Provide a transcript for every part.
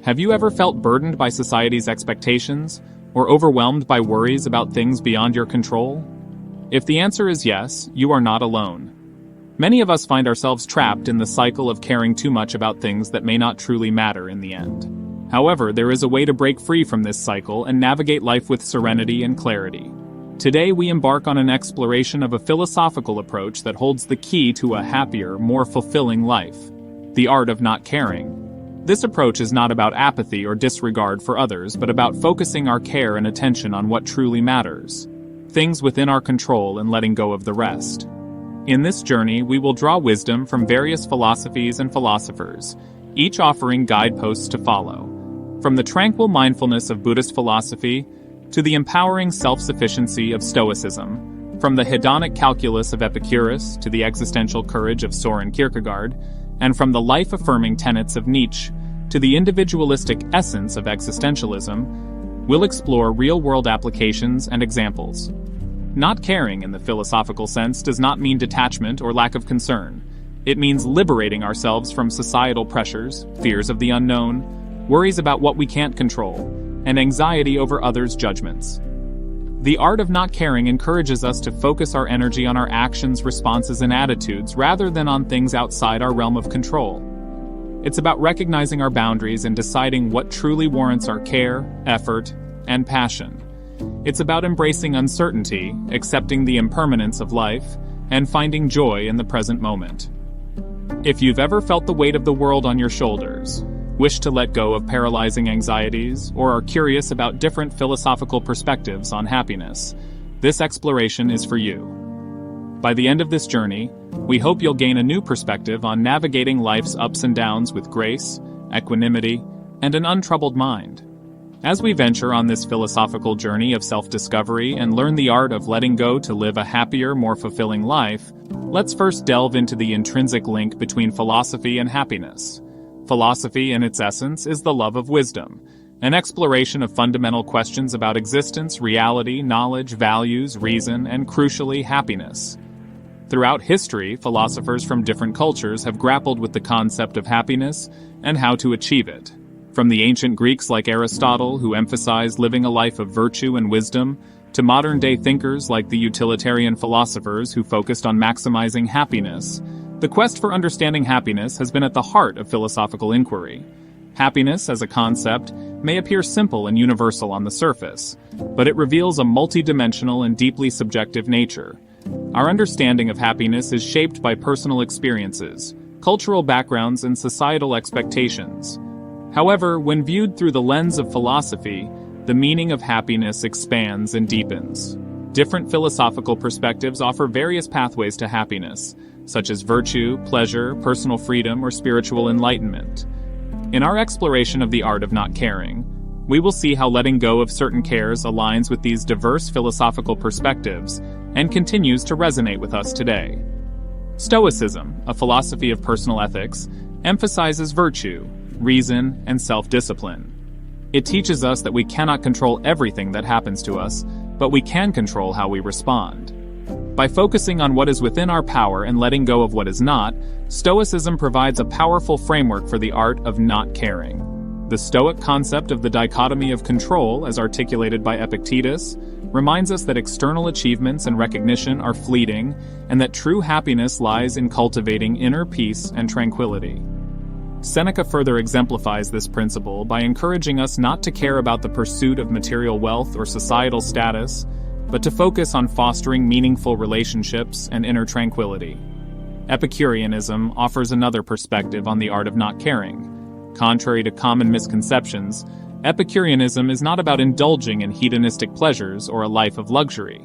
Have you ever felt burdened by society's expectations, or overwhelmed by worries about things beyond your control? If the answer is yes, you are not alone. Many of us find ourselves trapped in the cycle of caring too much about things that may not truly matter in the end. However, there is a way to break free from this cycle and navigate life with serenity and clarity. Today we embark on an exploration of a philosophical approach that holds the key to a happier, more fulfilling life: the art of not caring. This approach is not about apathy or disregard for others, but about focusing our care and attention on what truly matters, things within our control, and letting go of the rest. In this journey, we will draw wisdom from various philosophies and philosophers, each offering guideposts to follow. From the tranquil mindfulness of Buddhist philosophy to the empowering self-sufficiency of Stoicism, from the hedonic calculus of Epicurus to the existential courage of Soren Kierkegaard, and from the life-affirming tenets of Nietzsche to the individualistic essence of existentialism, we'll explore real-world applications and examples. Not caring in the philosophical sense does not mean detachment or lack of concern. It means liberating ourselves from societal pressures, fears of the unknown, worries about what we can't control, and anxiety over others' judgments. The art of not caring encourages us to focus our energy on our actions, responses, and attitudes rather than on things outside our realm of control. It's about recognizing our boundaries and deciding what truly warrants our care, effort, and passion. It's about embracing uncertainty, accepting the impermanence of life, and finding joy in the present moment. If you've ever felt the weight of the world on your shoulders, wish to let go of paralyzing anxieties, or are curious about different philosophical perspectives on happiness, this exploration is for you. By the end of this journey, we hope you'll gain a new perspective on navigating life's ups and downs with grace, equanimity, and an untroubled mind. As we venture on this philosophical journey of self-discovery and learn the art of letting go to live a happier, more fulfilling life, let's first delve into the intrinsic link between philosophy and happiness. Philosophy, in its essence, is the love of wisdom, an exploration of fundamental questions about existence, reality, knowledge, values, reason, and crucially, happiness. Throughout history, philosophers from different cultures have grappled with the concept of happiness and how to achieve it. From the ancient Greeks like Aristotle, who emphasized living a life of virtue and wisdom, to modern-day thinkers like the utilitarian philosophers who focused on maximizing happiness, the quest for understanding happiness has been at the heart of philosophical inquiry. Happiness, as a concept, may appear simple and universal on the surface, but it reveals a multidimensional and deeply subjective nature. Our understanding of happiness is shaped by personal experiences, cultural backgrounds, and societal expectations. However, when viewed through the lens of philosophy, the meaning of happiness expands and deepens. Different philosophical perspectives offer various pathways to happiness, such as virtue, pleasure, personal freedom, or spiritual enlightenment. In our exploration of the art of not caring, we will see how letting go of certain cares aligns with these diverse philosophical perspectives and continues to resonate with us today. Stoicism, a philosophy of personal ethics, emphasizes virtue, reason, and self-discipline. It teaches us that we cannot control everything that happens to us, but we can control how we respond. By focusing on what is within our power and letting go of what is not, Stoicism provides a powerful framework for the art of not caring. The Stoic concept of the dichotomy of control, as articulated by Epictetus, reminds us that external achievements and recognition are fleeting, and that true happiness lies in cultivating inner peace and tranquility. Seneca further exemplifies this principle by encouraging us not to care about the pursuit of material wealth or societal status, but to focus on fostering meaningful relationships and inner tranquility. Epicureanism offers another perspective on the art of not caring. Contrary to common misconceptions, Epicureanism is not about indulging in hedonistic pleasures or a life of luxury.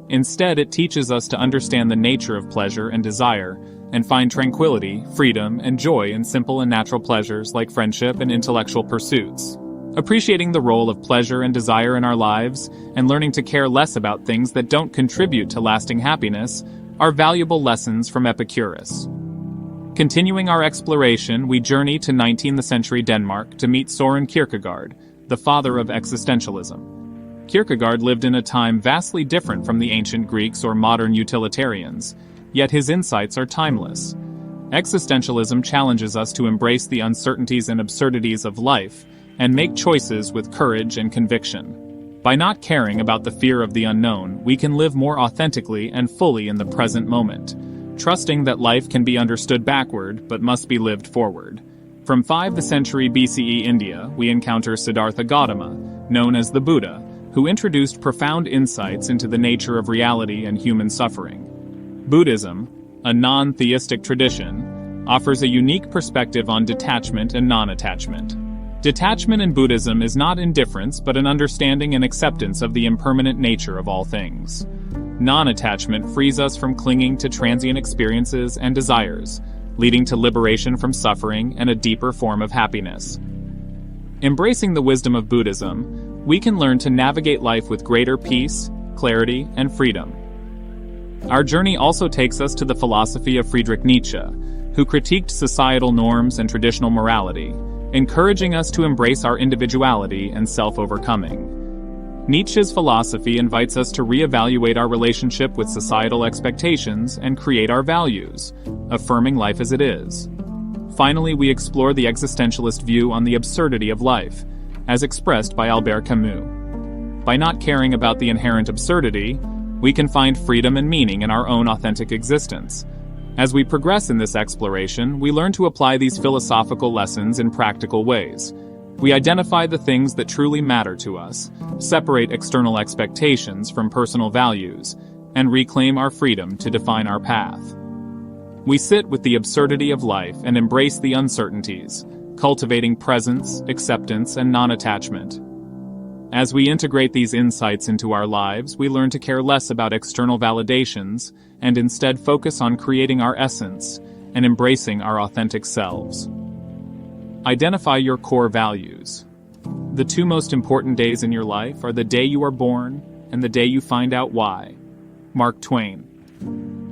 Instead, it teaches us to understand the nature of pleasure and desire, and find tranquility, freedom, and joy in simple and natural pleasures like friendship and intellectual pursuits. Appreciating the role of pleasure and desire in our lives, and learning to care less about things that don't contribute to lasting happiness, are valuable lessons from Epicurus. Continuing our exploration, we journey to 19th century Denmark to meet Soren Kierkegaard, the father of existentialism. Kierkegaard lived in a time vastly different from the ancient Greeks or modern utilitarians, yet his insights are timeless. Existentialism challenges us to embrace the uncertainties and absurdities of life, and make choices with courage and conviction. By not caring about the fear of the unknown, we can live more authentically and fully in the present moment, trusting that life can be understood backward but must be lived forward. From 5th century BCE India, we encounter Siddhartha Gautama, known as the Buddha, who introduced profound insights into the nature of reality and human suffering. Buddhism, a non-theistic tradition, offers a unique perspective on detachment and non-attachment. Detachment in Buddhism is not indifference but an understanding and acceptance of the impermanent nature of all things. Non-attachment frees us from clinging to transient experiences and desires, leading to liberation from suffering and a deeper form of happiness. Embracing the wisdom of Buddhism, we can learn to navigate life with greater peace, clarity, and freedom. Our journey also takes us to the philosophy of Friedrich Nietzsche, who critiqued societal norms and traditional morality, encouraging us to embrace our individuality and self-overcoming. Nietzsche's philosophy invites us to reevaluate our relationship with societal expectations and create our values, affirming life as it is. Finally, we explore the existentialist view on the absurdity of life, as expressed by Albert Camus. By not caring about the inherent absurdity, we can find freedom and meaning in our own authentic existence. As we progress in this exploration, we learn to apply these philosophical lessons in practical ways. We identify the things that truly matter to us, separate external expectations from personal values, and reclaim our freedom to define our path. We sit with the absurdity of life and embrace the uncertainties, cultivating presence, acceptance, and non-attachment. As we integrate these insights into our lives, we learn to care less about external validations and instead focus on creating our essence and embracing our authentic selves. Identify your core values. The two most important days in your life are the day you are born and the day you find out why. Mark Twain.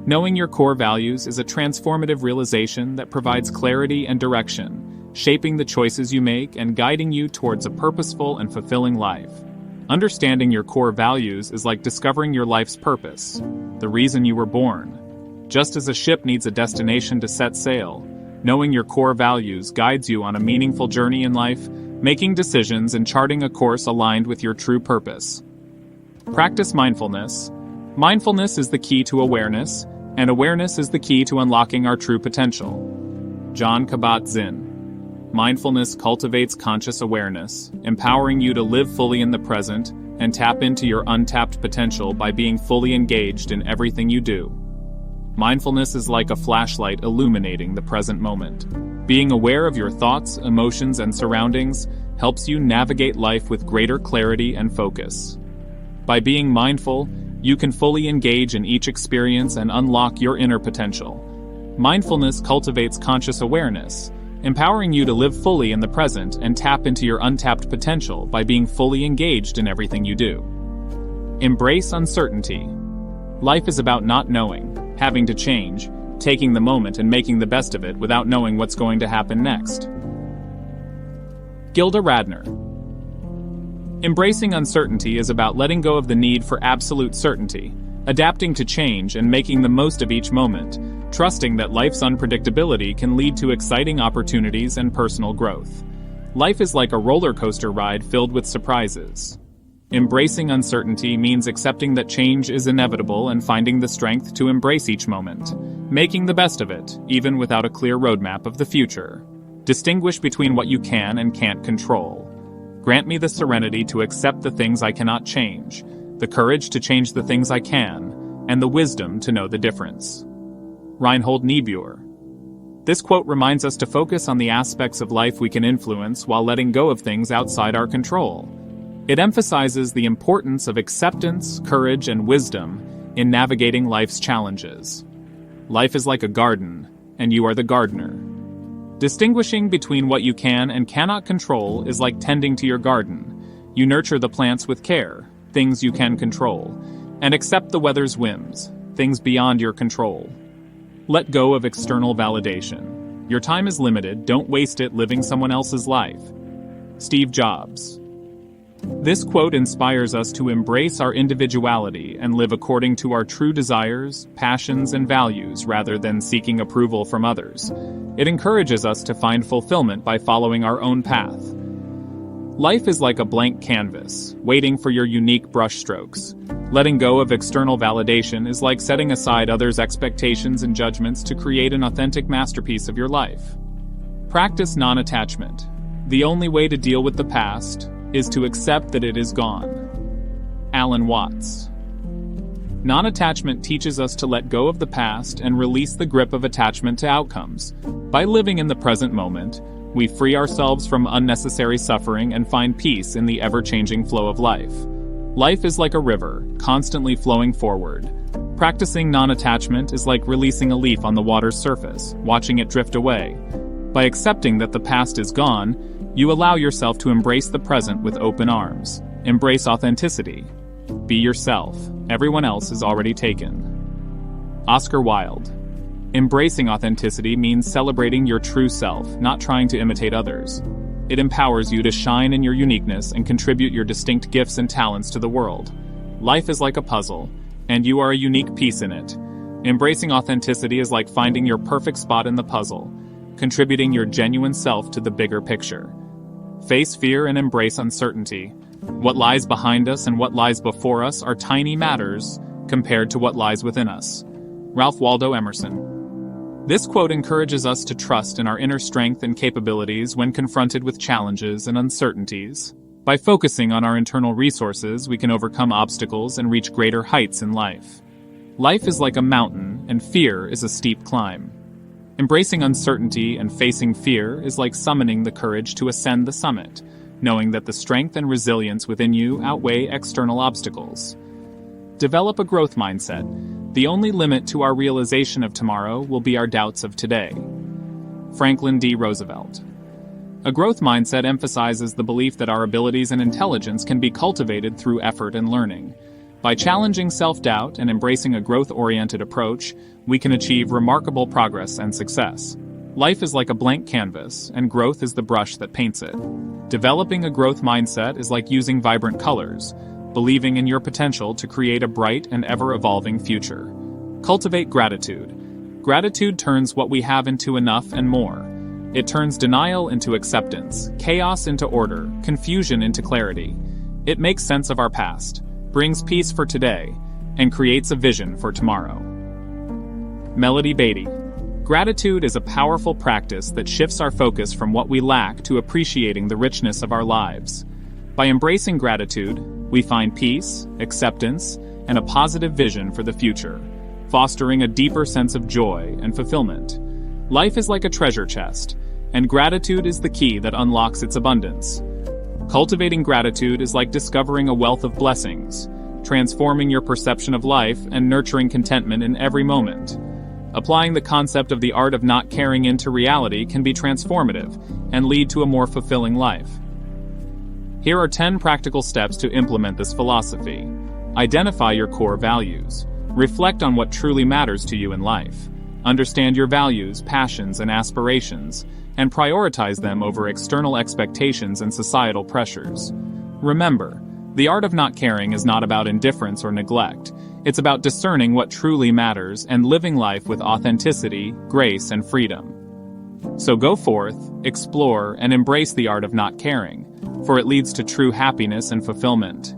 Knowing your core values is a transformative realization that provides clarity and direction, shaping the choices you make and guiding you towards a purposeful and fulfilling life. Understanding your core values is like discovering your life's purpose, the reason you were born. Just as a ship needs a destination to set sail, knowing your core values guides you on a meaningful journey in life, making decisions and charting a course aligned with your true purpose. Practice mindfulness. Mindfulness is the key to awareness, and awareness is the key to unlocking our true potential. Jon Kabat-Zinn. Mindfulness cultivates conscious awareness, empowering you to live fully in the present and tap into your untapped potential by being fully engaged in everything you do. Mindfulness is like a flashlight illuminating the present moment. Being aware of your thoughts, emotions, and surroundings helps you navigate life with greater clarity and focus. By being mindful, you can fully engage in each experience and unlock your inner potential. Mindfulness cultivates conscious awareness, empowering you to live fully in the present and tap into your untapped potential by being fully engaged in everything you do. Embrace uncertainty. Life is about not knowing, having to change, taking the moment and making the best of it without knowing what's going to happen next. Gilda Radner. Embracing uncertainty is about letting go of the need for absolute certainty, adapting to change and making the most of each moment, trusting that life's unpredictability can lead to exciting opportunities and personal growth. Life is like a roller coaster ride filled with surprises. Embracing uncertainty means accepting that change is inevitable and finding the strength to embrace each moment, making the best of it, even without a clear roadmap of the future. Distinguish between what you can and can't control. Grant me the serenity to accept the things I cannot change, the courage to change the things I can, and the wisdom to know the difference. Reinhold Niebuhr. This quote reminds us to focus on the aspects of life we can influence while letting go of things outside our control. It emphasizes the importance of acceptance, courage, and wisdom in navigating life's challenges. Life is like a garden, and you are the gardener. Distinguishing between what you can and cannot control is like tending to your garden. You nurture the plants with care, things you can control, and accept the weather's whims, things beyond your control. Let go of external validation. Your time is limited, don't waste it living someone else's life. Steve Jobs. This quote inspires us to embrace our individuality and live according to our true desires, passions, and values rather than seeking approval from others. It encourages us to find fulfillment by following our own path. Life is like a blank canvas, waiting for your unique brushstrokes. Letting go of external validation is like setting aside others' expectations and judgments to create an authentic masterpiece of your life. Practice non-attachment. The only way to deal with the past is to accept that it is gone. Alan Watts. Non-attachment teaches us to let go of the past and release the grip of attachment to outcomes. By living in the present moment, we free ourselves from unnecessary suffering and find peace in the ever-changing flow of life. Life is like a river, constantly flowing forward. Practicing non-attachment is like releasing a leaf on the water's surface, watching it drift away. By accepting that the past is gone, you allow yourself to embrace the present with open arms. Embrace authenticity. Be yourself. Everyone else is already taken. Oscar Wilde. Embracing authenticity means celebrating your true self, not trying to imitate others. It empowers you to shine in your uniqueness and contribute your distinct gifts and talents to the world. Life is like a puzzle, and you are a unique piece in it. Embracing authenticity is like finding your perfect spot in the puzzle, contributing your genuine self to the bigger picture. Face fear and embrace uncertainty. What lies behind us and what lies before us are tiny matters compared to what lies within us. Ralph Waldo Emerson. This quote encourages us to trust in our inner strength and capabilities when confronted with challenges and uncertainties. By focusing on our internal resources, we can overcome obstacles and reach greater heights in life. Life is like a mountain, and fear is a steep climb. Embracing uncertainty and facing fear is like summoning the courage to ascend the summit, knowing that the strength and resilience within you outweigh external obstacles. Develop a growth mindset. The only limit to our realization of tomorrow will be our doubts of today. Franklin D. Roosevelt. A growth mindset emphasizes the belief that our abilities and intelligence can be cultivated through effort and learning. By challenging self-doubt and embracing a growth-oriented approach, we can achieve remarkable progress and success. Life is like a blank canvas, and growth is the brush that paints it. Developing a growth mindset is like using vibrant colors, believing in your potential to create a bright and ever-evolving future. Cultivate gratitude. Gratitude turns what we have into enough and more. It turns denial into acceptance, chaos into order, confusion into clarity. It makes sense of our past, brings peace for today, and creates a vision for tomorrow. Melody Beatty. Gratitude is a powerful practice that shifts our focus from what we lack to appreciating the richness of our lives. By embracing gratitude, we find peace, acceptance, and a positive vision for the future, fostering a deeper sense of joy and fulfillment. Life is like a treasure chest, and gratitude is the key that unlocks its abundance. Cultivating gratitude is like discovering a wealth of blessings, transforming your perception of life and nurturing contentment in every moment. Applying the concept of the art of not caring into reality can be transformative and lead to a more fulfilling life. Here are 10 practical steps to implement this philosophy. Identify your core values. Reflect on what truly matters to you in life. Understand your values, passions, and aspirations, and prioritize them over external expectations and societal pressures. Remember, the art of not caring is not about indifference or neglect. It's about discerning what truly matters and living life with authenticity, grace, and freedom. So go forth, explore, and embrace the art of not caring, for it leads to true happiness and fulfillment.